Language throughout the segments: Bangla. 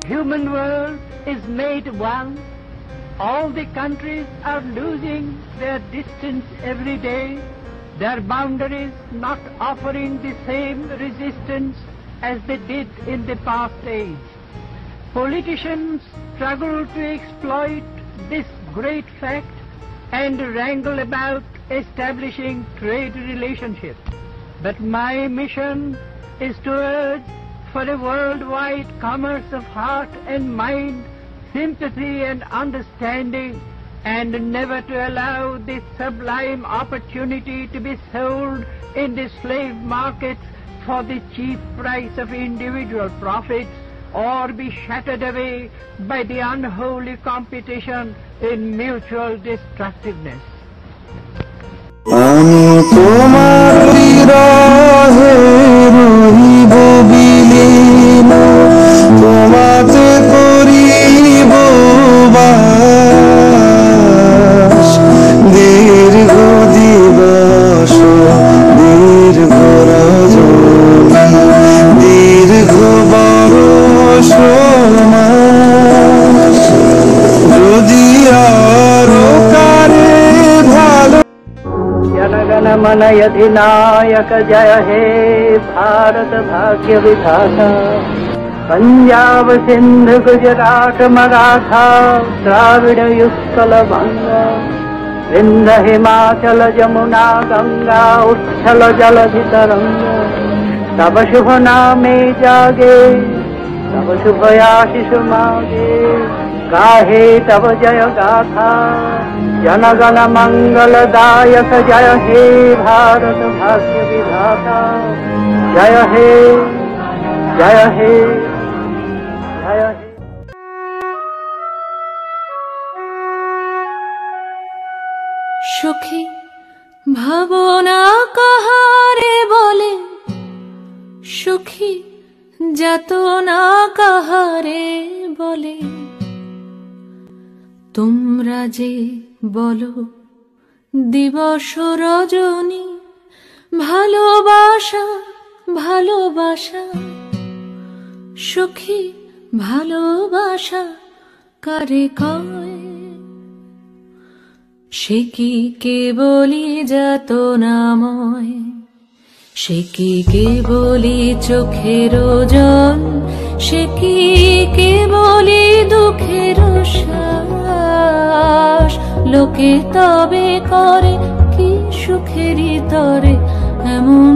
human world is made one. All the countries are losing their distance every day, their boundaries not offering the same resistance as they did in the past age. Politicians struggle to exploit this great fact and wrangle about establishing trade relationships. But my mission is to urge for a worldwide commerce of heart and mind, sympathy and understanding, and never to allow this sublime opportunity to be sold in the slave markets for the cheap price of individual profits, or be shattered away by the unholy competition in mutual destructiveness. मन अधिनायक जय हे भारत भाग्य विधाता। पंजाब सिंध गुजरात मराठा द्राविड़ उत्कल बंगा, विंध्य हिमाचल जमुना गंगा उच्छल जलधि तरंगा। तब शुभ नामे जागे, तब शुभ आशीष मागे, गाहे तब जय गाथा। जनगण मंगलदायक जय हे भारत भाग्य विधाता। जय हे जय हे जय हे। সুখী ভাবনা কাহারে বলে, সুখী যাতনা কাহারে বলে। তোমরা যে বলো দিবস রজনী, ভালোবাসা ভালোবাসা। সুখী ভালোবাসা কারে কয়? সে কি কেবলি যাতনাময়, সে কি কেবলি চোখের ওজন, সে কি কেবলি দুঃখের শ্বাস। লোকে তবে করে কি সুখেরই তরে এমন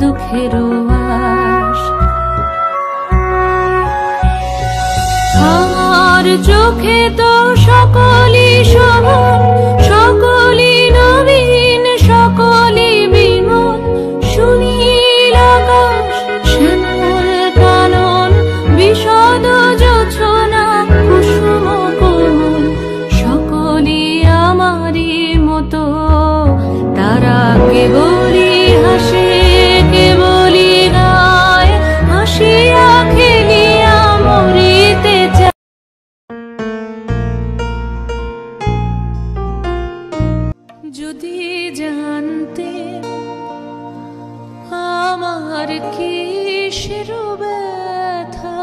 দুঃখের আশ। আমার চোখে তো সকলই সমান, সকলই নবীন, সকলই বিমল। সুনীল আকাশ, শ্যামল কানন, বিশদ জোছনা, কুসুম কোমল, সকলই আমারই মতো। তারা কেবলই হাসে, কেবলই গায়, হাসিয়া খেলিয়া মরিতে চায়। যদি জানতে আমার কিসের ব্যথা,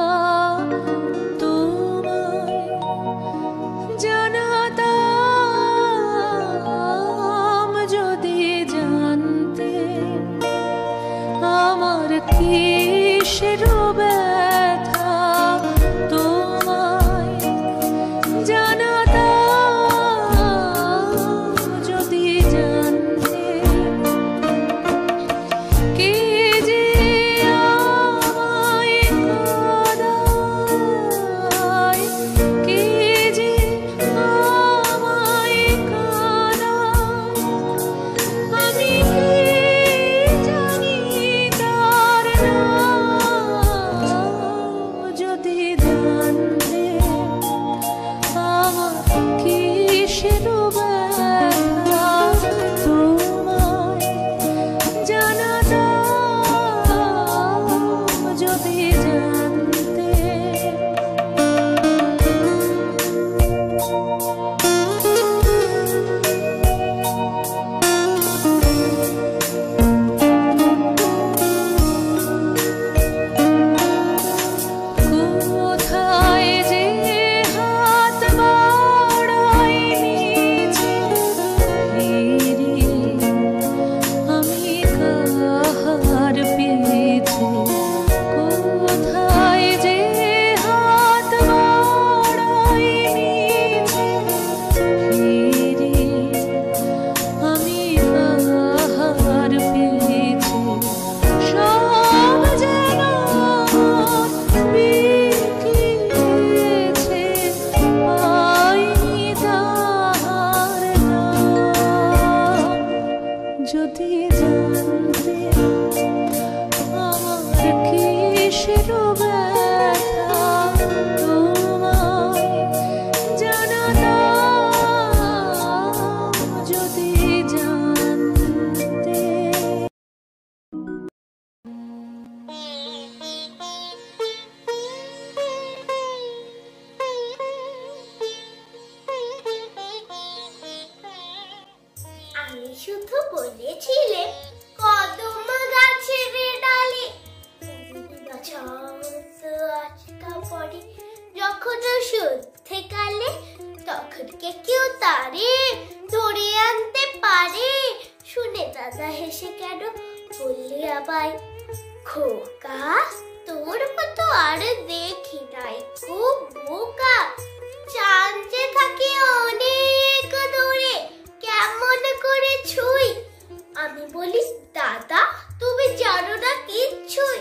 তোমায় জানাতাম। যদি জানতে আমার কিসের ব্যথা, তোমায় জানাতাম। যদি জানতে কে যে আমায় কাঁদায়, কে যে আমায় কাঁদায়, আমি কি জানি তার নাম। পাহাড় পেয়েছে কোথায় যে হাত বাড়াই নিচে ফিরে আমি পাহাড় পেয়েছি সব যেন বিকিয়েছে পাইনি তাহার নাম যদি জানতে আমার কিসের ব্যথা তোমায় জানাতাম যদি জানতে আমি শুধু বলেছিলে কদম গাছের ডালে আজকা পড়ে যখন সত্যিকালে তখন কে কেউ তারে ধরে আনতে পারে শুনে দাদা হেসে কেন বললে আবার খোকা তোর মতো আর দেখি নাই খুব বোকা চাঁদ যে থাকে অনেক দূরে কেমন করে ছুঁই আমি বলি দাদা তুমি জানো না কিচ্ছুই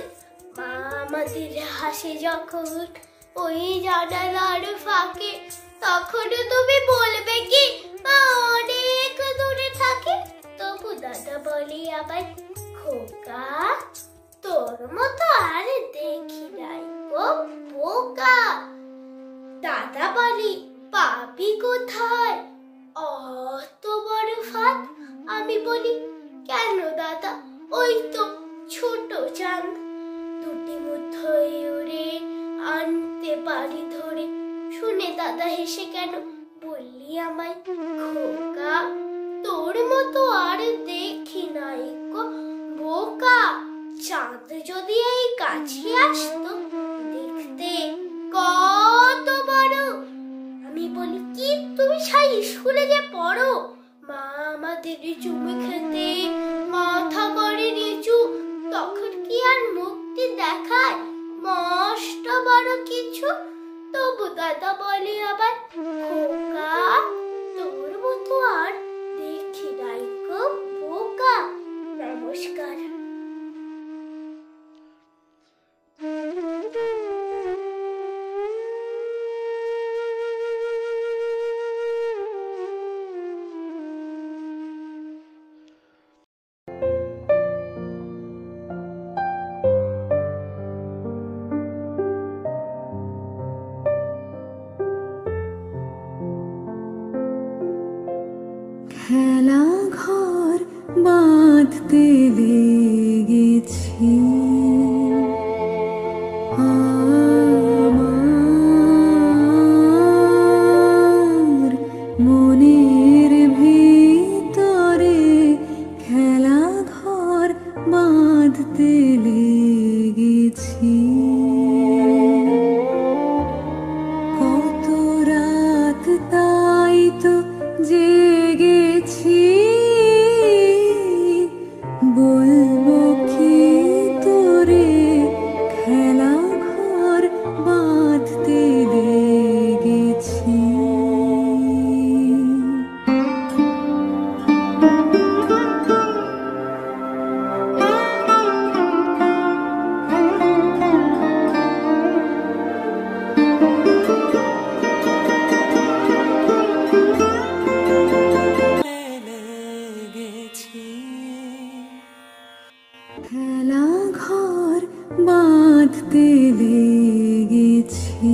মা আমাদের হাসে যখন ওই জানালার ফাঁকে তখন তুমি বলবে কি মা অনেক দূরে থাকে তবু দাদা বলি আবার খোকা তোর মতো আর দেখি নাই ও বোকা দাদা বলি পাবি কোথায় অত বড় ফাঁদ আমি বলি কেন দাদা ওই তো ছোট চাঁদ দুটি মুঠোয় উড়ে আনতে পারি ধরে শুনে দাদা হেসে কেন বললি আমায় খোকা তোর মতো আর দেখি নাই গো বোকা চাঁদ যদি এই কাছে আসতো দেখতে কত বড় আমি বলি কি তুমি সাই স্কুলে যে পড়ো মা আমাদের চুমে খেতে মাথা করে নিচু তখন কি আর মুক্তি দেখায় মস্ত বড় কিছু তবু দাদা বলে আবার খোকা তোর মতো আর দেখি নাই গো বোকা নমস্কার খেলা ঘর বাঁধতে লেগেছি আমার মনের ভিতরে খেলা ঘর বাঁধতে লেগেছি কত রাত তাই তো জেগেছি বলবো কি তোরে খেলা ঘর বাঁধতে লেগেছি খেলা ঘর বাঁধতে লেগেছি